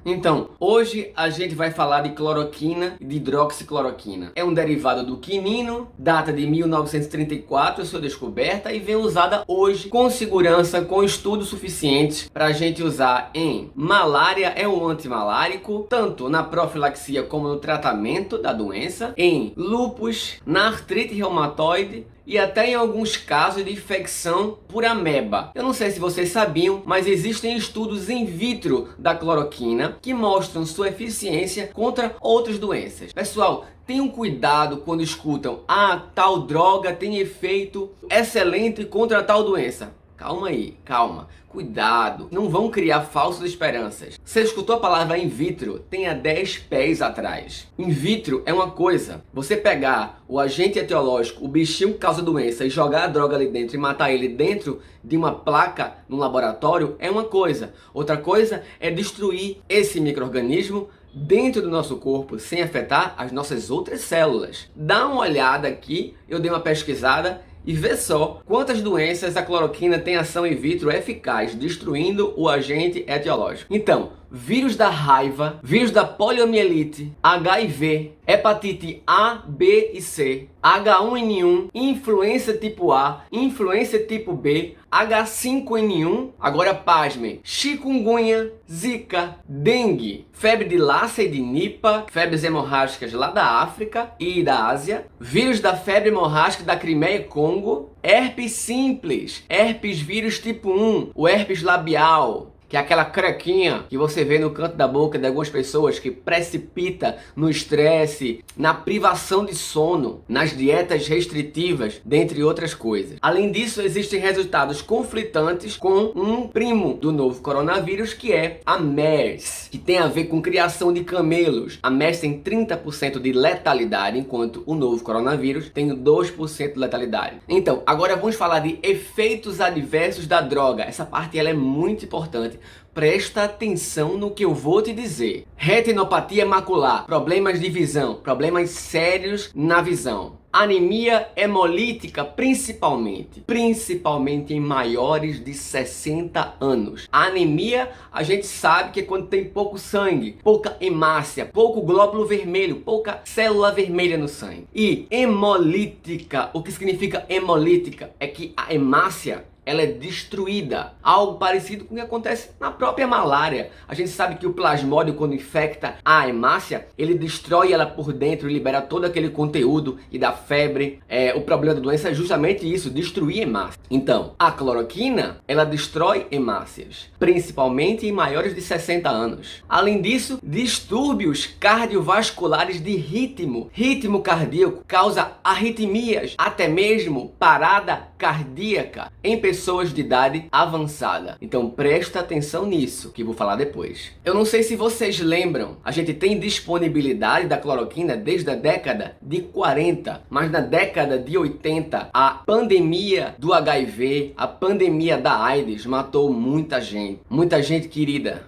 Então, hoje a gente vai falar de cloroquina e de hidroxicloroquina. É um derivado do quinino, data de 1934, sua descoberta, e vem usada hoje com segurança, com estudos suficientes para a gente usar em malária. É um antimalárico, tanto na profilaxia como no tratamento da doença, em lúpus, na artrite reumatoide, e até em alguns casos de infecção por ameba. Eu não sei se vocês sabiam, mas existem estudos in vitro da cloroquina que mostram sua eficiência contra outras doenças. Pessoal, tenham cuidado quando escutam: ah, tal droga tem efeito excelente contra tal doença. Calma aí, calma. Cuidado, não vão criar falsas esperanças. Você escutou a palavra in vitro? Tenha 10 pés atrás. In vitro é uma coisa. Você pegar o agente etiológico, o bichinho que causa doença, e jogar a droga ali dentro e matar ele dentro de uma placa no laboratório é uma coisa. Outra coisa é destruir esse micro-organismo dentro do nosso corpo sem afetar as nossas outras células. Dá uma olhada aqui, eu dei uma pesquisada e vê só quantas doenças a cloroquina tem ação in vitro eficaz, destruindo o agente etiológico. Então, vírus da raiva, vírus da poliomielite, HIV, hepatite A, B e C, H1N1, influenza tipo A, influenza tipo B, H5N1, agora pasmem, chikungunya, zika, dengue, febre de Lassa e de Nipah, febres hemorrágicas lá da África e da Ásia, vírus da febre hemorrágica da Crimeia e Congo, herpes simples, herpes vírus tipo 1, o herpes labial, que é aquela crequinha que você vê no canto da boca de algumas pessoas, que precipita no estresse, na privação de sono, nas dietas restritivas, dentre outras coisas. Além disso, existem resultados conflitantes com um primo do novo coronavírus, que é a MERS, que tem a ver com criação de camelos. A MERS tem 30% de letalidade, enquanto o novo coronavírus tem 2% de letalidade. Então, agora vamos falar de efeitos adversos da droga. Essa parte ela é muito importante. Presta atenção no que eu vou te dizer. Retinopatia macular, problemas de visão, problemas sérios na visão. Anemia hemolítica, principalmente em maiores de 60 anos. A anemia, a gente sabe que é quando tem pouco sangue, pouca hemácia, pouco glóbulo vermelho, pouca célula vermelha no sangue. E hemolítica, o que significa hemolítica? É que a hemácia ela é destruída. Algo parecido com o que acontece na própria malária. A gente sabe que o plasmódio, quando infecta a hemácia, ele destrói ela por dentro e libera todo aquele conteúdo e dá febre. O problema da doença é justamente isso, destruir hemácia. Então, a cloroquina, ela destrói hemácias, principalmente em maiores de 60 anos. Além disso, distúrbios cardiovasculares de ritmo. Ritmo cardíaco causa arritmias, até mesmo parada cardíaca em pessoas de idade avançada. Então presta atenção nisso, que vou falar depois. Eu não sei se vocês lembram, a gente tem disponibilidade da cloroquina desde a década de 40, mas na década de 80, a pandemia do HIV, a pandemia da AIDS matou muita gente querida.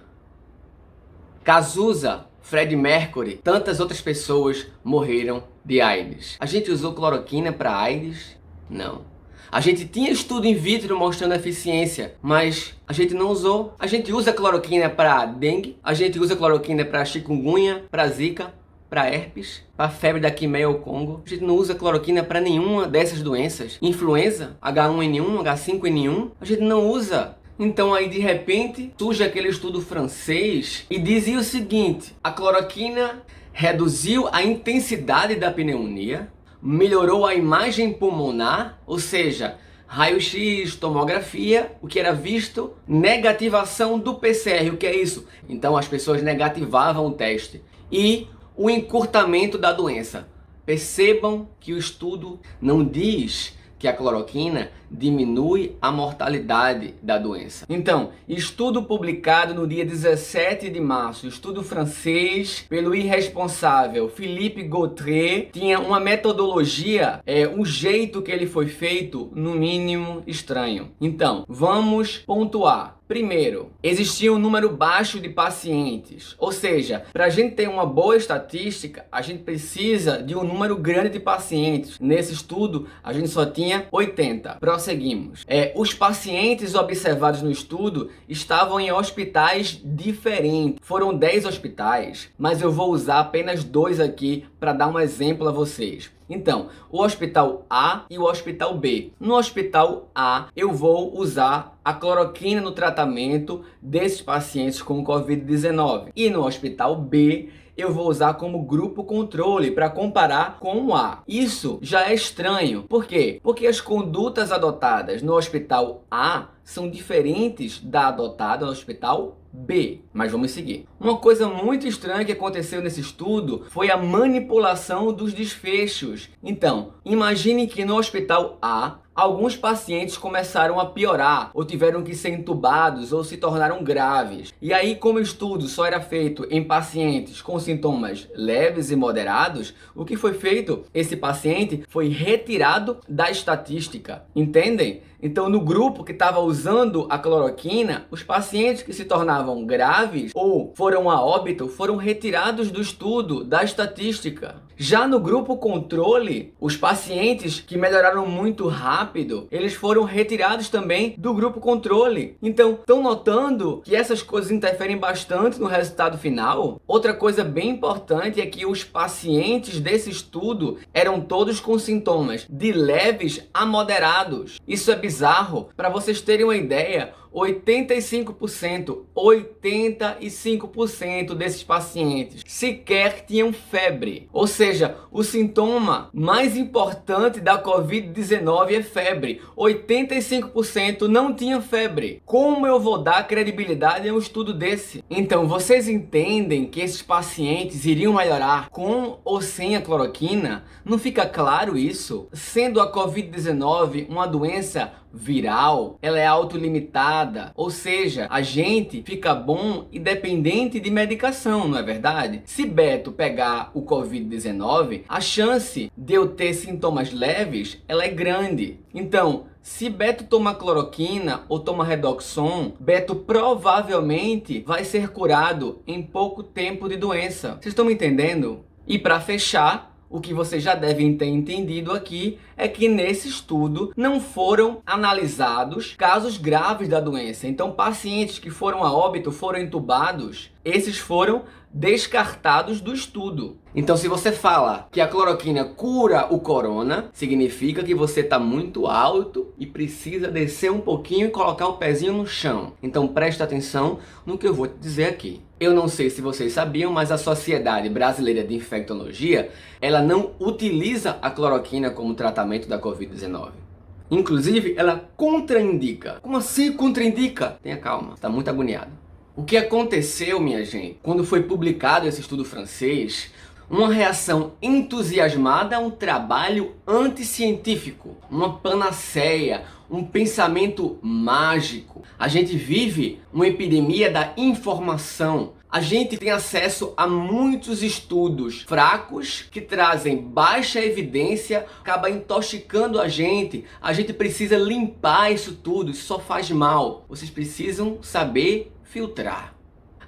Cazuza, Freddie Mercury, tantas outras pessoas morreram de AIDS. A gente usou cloroquina para AIDS? Não. A gente tinha estudo in vitro mostrando eficiência, mas a gente não usou. A gente usa cloroquina para dengue, a gente usa cloroquina para chikungunya, para zika, para herpes, para febre da Crimeia ou Congo. A gente não usa cloroquina para nenhuma dessas doenças. Influenza, H1N1, H5N1, a gente não usa. Então aí de repente surge aquele estudo francês e dizia o seguinte: a cloroquina reduziu a intensidade da pneumonia, melhorou a imagem pulmonar, ou seja, raio-x, tomografia, o que era visto, negativação do PCR, o que é isso? Então as pessoas negativavam o teste. E o encurtamento da doença. Percebam que o estudo não diz que a cloroquina diminui a mortalidade da doença. Então, estudo publicado no dia 17 de março, estudo francês pelo irresponsável Philippe Gauthier, tinha uma metodologia, um jeito que ele foi feito, no mínimo estranho. Então, vamos pontuar. Primeiro, existia um número baixo de pacientes, ou seja, para a gente ter uma boa estatística, a gente precisa de um número grande de pacientes. Nesse estudo, a gente só tinha 80. prosseguimos. Os pacientes observados no estudo estavam em hospitais diferentes. Foram 10 hospitais, mas eu vou usar apenas 2 aqui para dar um exemplo a vocês. Então, o hospital A e o hospital B. No hospital A, eu vou usar a cloroquina no tratamento desses pacientes com Covid-19. E no hospital B, eu vou usar como grupo controle para comparar com o A. Isso já é estranho. Por quê? Porque as condutas adotadas no hospital A são diferentes da adotada no hospital B. Mas vamos seguir. Uma coisa muito estranha que aconteceu nesse estudo foi a manipulação dos desfechos. Então, imagine que no hospital A, alguns pacientes começaram a piorar, ou tiveram que ser entubados, ou se tornaram graves. E aí, como o estudo só era feito em pacientes com sintomas leves e moderados, o que foi feito? Esse paciente foi retirado da estatística. Entendem? Então, no grupo que estava usando a cloroquina, os pacientes que se tornavam graves ou foram a óbito foram retirados do estudo, da estatística. Já no grupo controle, os pacientes que melhoraram muito rápido, eles foram retirados também do grupo controle. Então, estão notando que essas coisas interferem bastante no resultado final? Outra coisa bem importante é que os pacientes desse estudo eram todos com sintomas de leves a moderados. Isso é bizarro. Para vocês terem uma ideia, 85% desses pacientes sequer tinham febre. Ou seja, o sintoma mais importante da Covid-19 é febre. 85% não tinha febre. Como eu vou dar credibilidade a um estudo desse? Então, vocês entendem que esses pacientes iriam melhorar com ou sem a cloroquina? Não fica claro isso? Sendo a Covid-19 uma doença viral, ela é autolimitada, ou seja, a gente fica bom independente de medicação, não é verdade? Se Beto pegar o Covid-19, a chance de eu ter sintomas leves, ela é grande. Então, se Beto toma cloroquina ou toma Redoxon, Beto provavelmente vai ser curado em pouco tempo de doença. Vocês estão me entendendo? E para fechar, o que vocês já devem ter entendido aqui é que nesse estudo não foram analisados casos graves da doença. Então, pacientes que foram a óbito, foram entubados, esses foram descartados do estudo. Então, se você fala que a cloroquina cura o corona, significa que você está muito alto e precisa descer um pouquinho e colocar o pezinho no chão. Então, presta atenção no que eu vou te dizer aqui. Eu não sei se vocês sabiam, mas a Sociedade Brasileira de Infectologia, ela não utiliza a cloroquina como tratamento da Covid-19. Inclusive, ela contraindica. Como assim contraindica? Tenha calma, está muito agoniado. O que aconteceu, minha gente, quando foi publicado esse estudo francês, uma reação entusiasmada a um trabalho anticientífico, uma panaceia, um pensamento mágico. A gente vive uma epidemia da informação. A gente tem acesso a muitos estudos fracos que trazem baixa evidência, acaba intoxicando a gente. A gente precisa limpar isso tudo, isso só faz mal. Vocês precisam saber filtrar.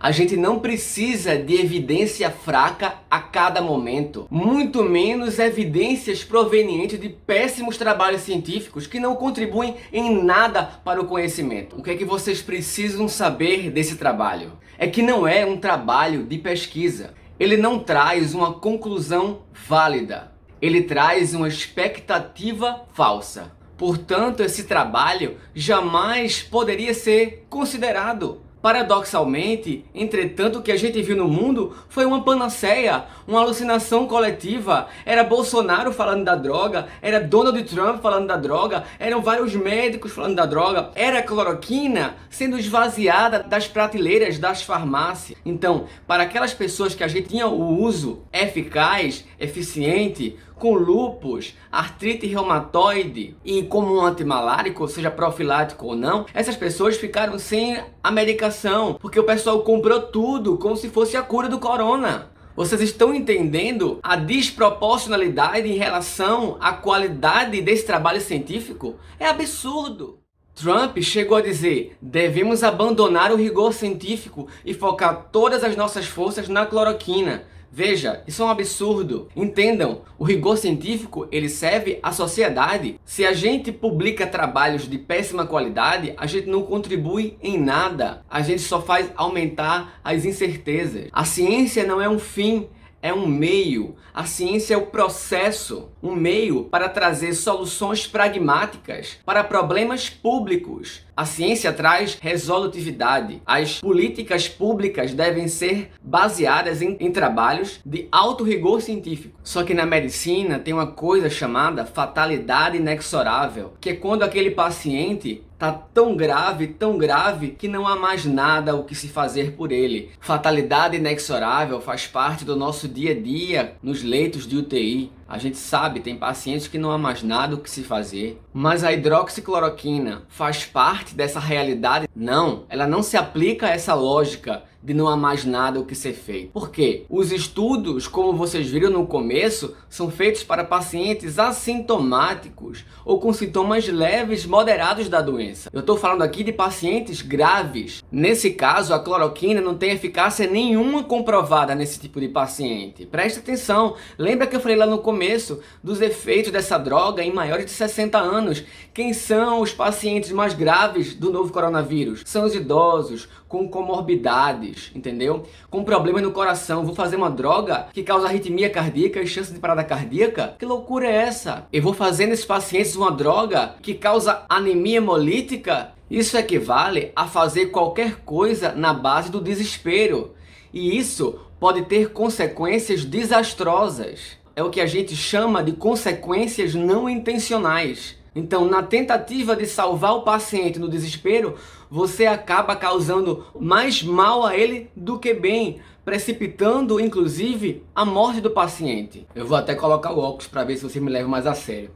A gente não precisa de evidência fraca a cada momento, muito menos evidências provenientes de péssimos trabalhos científicos que não contribuem em nada para o conhecimento. O que é que vocês precisam saber desse trabalho? É que não é um trabalho de pesquisa. Ele não traz uma conclusão válida. Ele traz uma expectativa falsa. Portanto, esse trabalho jamais poderia ser considerado. Paradoxalmente, entretanto, o que a gente viu no mundo foi uma panaceia, uma alucinação coletiva. Era Bolsonaro falando da droga, era Donald Trump falando da droga, eram vários médicos falando da droga, era a cloroquina sendo esvaziada das prateleiras das farmácias. Então, para aquelas pessoas que a gente tinha o uso eficaz, eficiente, com lúpus, artrite reumatoide e como um antimalárico, seja profilático ou não, essas pessoas ficaram sem a medicação, porque o pessoal comprou tudo como se fosse a cura do corona. Vocês estão entendendo a desproporcionalidade em relação à qualidade desse trabalho científico? É absurdo! Trump chegou a dizer: devemos abandonar o rigor científico e focar todas as nossas forças na cloroquina. Veja, isso é um absurdo. Entendam, o rigor científico ele serve à sociedade. Se a gente publica trabalhos de péssima qualidade, a gente não contribui em nada. A gente só faz aumentar as incertezas. A ciência não é um fim, é um meio. A ciência é o processo, um meio para trazer soluções pragmáticas para problemas públicos. A ciência traz resolutividade. As políticas públicas devem ser baseadas em trabalhos de alto rigor científico. Só que na medicina tem uma coisa chamada fatalidade inexorável, que é quando aquele paciente está tão grave, que não há mais nada o que se fazer por ele. Fatalidade inexorável faz parte do nosso dia a dia nos leitos de UTI. A gente sabe, tem pacientes que não há mais nada o que se fazer. Mas a hidroxicloroquina faz parte dessa realidade? Não, ela não se aplica a essa lógica de não há mais nada o que ser feito. Por quê? Os estudos, como vocês viram no começo, são feitos para pacientes assintomáticos ou com sintomas leves, moderados da doença. Eu estou falando aqui de pacientes graves. Nesse caso, a cloroquina não tem eficácia nenhuma comprovada nesse tipo de paciente. Preste atenção. Lembra que eu falei lá no começo dos efeitos dessa droga em maiores de 60 anos? Quem são os pacientes mais graves do novo coronavírus? São os idosos com comorbidades, entendeu? Com problemas no coração. Vou fazer uma droga que causa arritmia cardíaca e chance de parada cardíaca? Que loucura é essa? Eu vou fazer nesses pacientes uma droga que causa anemia hemolítica? Isso equivale a fazer qualquer coisa na base do desespero. E isso pode ter consequências desastrosas. É o que a gente chama de consequências não intencionais. Então, na tentativa de salvar o paciente no desespero, você acaba causando mais mal a ele do que bem, precipitando, inclusive, a morte do paciente. Eu vou até colocar o óculos para ver se você me leva mais a sério.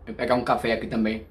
Vou pegar um café aqui também.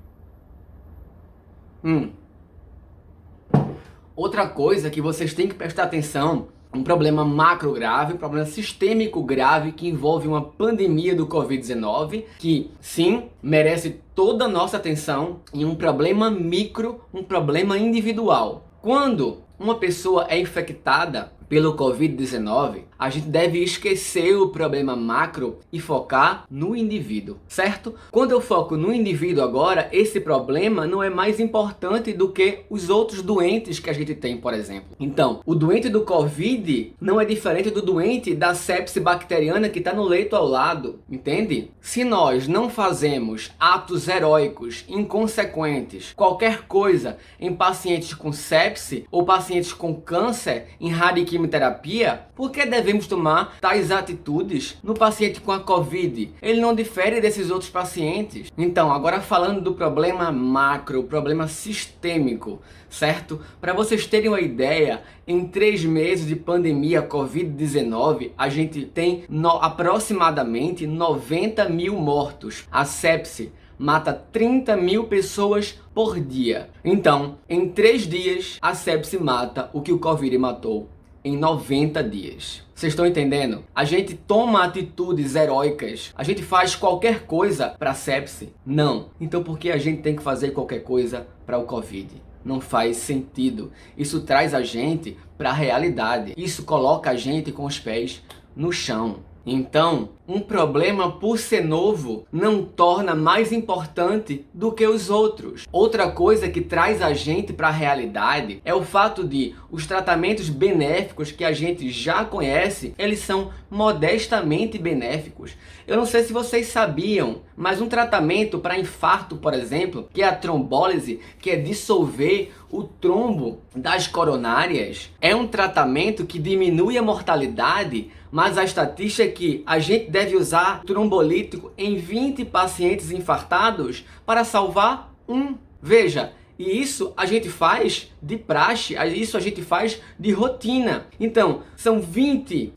Outra coisa que vocês têm que prestar atenção, um problema macro grave, um problema sistêmico grave que envolve uma pandemia do Covid-19, que sim, merece toda a nossa atenção, e um problema micro, um problema individual. Quando uma pessoa é infectada pelo Covid-19, a gente deve esquecer o problema macro e focar no indivíduo, certo? Quando eu foco no indivíduo agora, esse problema não é mais importante do que os outros doentes que a gente tem, por exemplo. Então, o doente do Covid não é diferente do doente da sepse bacteriana que está no leito ao lado, entende? Se nós não fazemos atos heróicos, inconsequentes, qualquer coisa em pacientes com sepse ou pacientes com câncer em radioquimioterapia, por que devemos tomar tais atitudes no paciente com a Covid? Ele não difere desses outros pacientes. Então, agora falando do problema macro, o problema sistêmico, certo? Para vocês terem uma ideia, em 3 meses de pandemia Covid-19, a gente tem aproximadamente 90 mil mortos. A sepse mata 30 mil pessoas por dia. Então, em 3 dias, a sepse mata o que o Covid matou em 90 dias. Vocês estão entendendo? A gente toma atitudes heróicas. A gente faz qualquer coisa para a sepse? Não. Então por que a gente tem que fazer qualquer coisa para o Covid? Não faz sentido. Isso traz a gente para a realidade. Isso coloca a gente com os pés no chão. Então, um problema por ser novo não torna mais importante do que os outros. Outra coisa que traz a gente para a realidade é o fato de os tratamentos benéficos que a gente já conhece, eles são modestamente benéficos. Eu não sei se vocês sabiam, mas um tratamento para infarto, por exemplo, que é a trombólise, que é dissolver o trombo das coronárias, é um tratamento que diminui a mortalidade, mas a estatística é que a gente deve usar trombolítico em 20 pacientes infartados para salvar um. Veja, e isso a gente faz de praxe, isso a gente faz de rotina. Então, são 20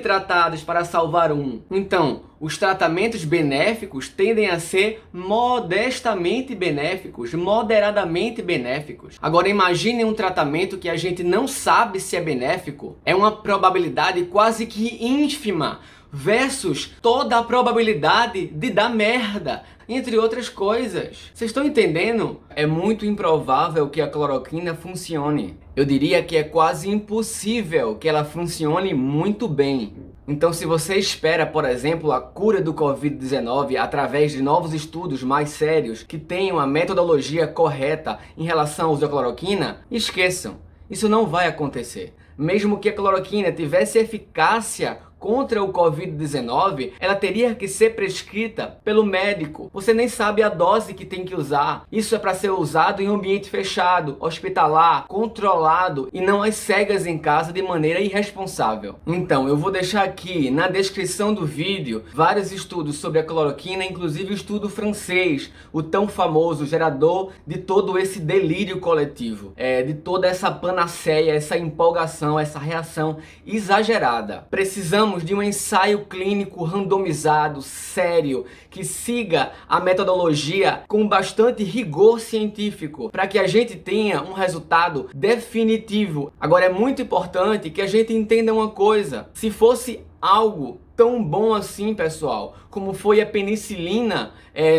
tratados para salvar um. Então, os tratamentos benéficos tendem a ser modestamente benéficos, moderadamente benéficos. Agora imagine um tratamento que a gente não sabe se é benéfico. É uma probabilidade quase que ínfima. versus toda a probabilidade de dar merda, entre outras coisas. Vocês estão entendendo? É muito improvável que a cloroquina funcione. Eu diria que é quase impossível que ela funcione muito bem. Então, se você espera, por exemplo, a cura do Covid-19 através de novos estudos mais sérios que tenham a metodologia correta em relação ao uso da cloroquina, esqueçam. Isso não vai acontecer. Mesmo que a cloroquina tivesse eficácia contra o Covid-19, ela teria que ser prescrita pelo médico. Você nem sabe a dose que tem que usar. Isso é para ser usado em um ambiente fechado, hospitalar, controlado e não às cegas em casa de maneira irresponsável. Então, eu vou deixar aqui na descrição do vídeo vários estudos sobre a cloroquina, inclusive o estudo francês, o tão famoso gerador de todo esse delírio coletivo, de toda essa panaceia, essa empolgação, essa reação exagerada. Precisamos de um ensaio clínico randomizado, sério, que siga a metodologia com bastante rigor científico, para que a gente tenha um resultado definitivo. Agora, é muito importante que a gente entenda uma coisa: se fosse algo tão bom assim, pessoal, como foi a penicilina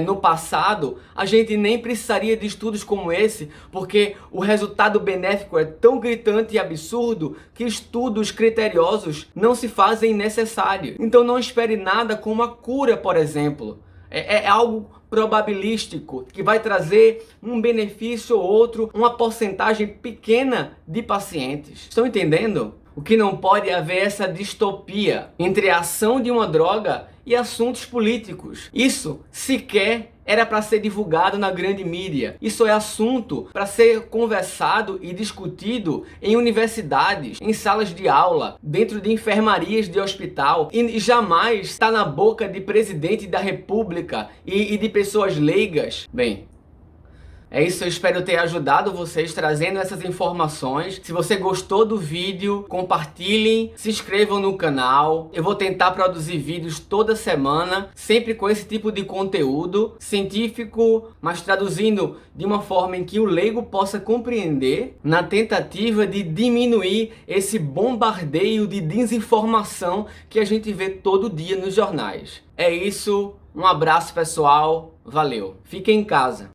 no passado, a gente nem precisaria de estudos como esse, porque o resultado benéfico é tão gritante e absurdo que estudos criteriosos não se fazem necessários. Então não espere nada com uma cura, por exemplo. É algo probabilístico, que vai trazer um benefício ou outro, uma porcentagem pequena de pacientes. Estão entendendo? O que não pode haver é essa distopia entre a ação de uma droga e assuntos políticos. Isso sequer era para ser divulgado na grande mídia. Isso é assunto para ser conversado e discutido em universidades, em salas de aula, dentro de enfermarias de hospital, e jamais está na boca de presidente da república e de pessoas leigas. Bem, é isso, eu espero ter ajudado vocês trazendo essas informações. Se você gostou do vídeo, compartilhem, se inscrevam no canal. Eu vou tentar produzir vídeos toda semana, sempre com esse tipo de conteúdo científico, mas traduzindo de uma forma em que o leigo possa compreender, na tentativa de diminuir esse bombardeio de desinformação que a gente vê todo dia nos jornais. É isso, um abraço pessoal, valeu. Fiquem em casa.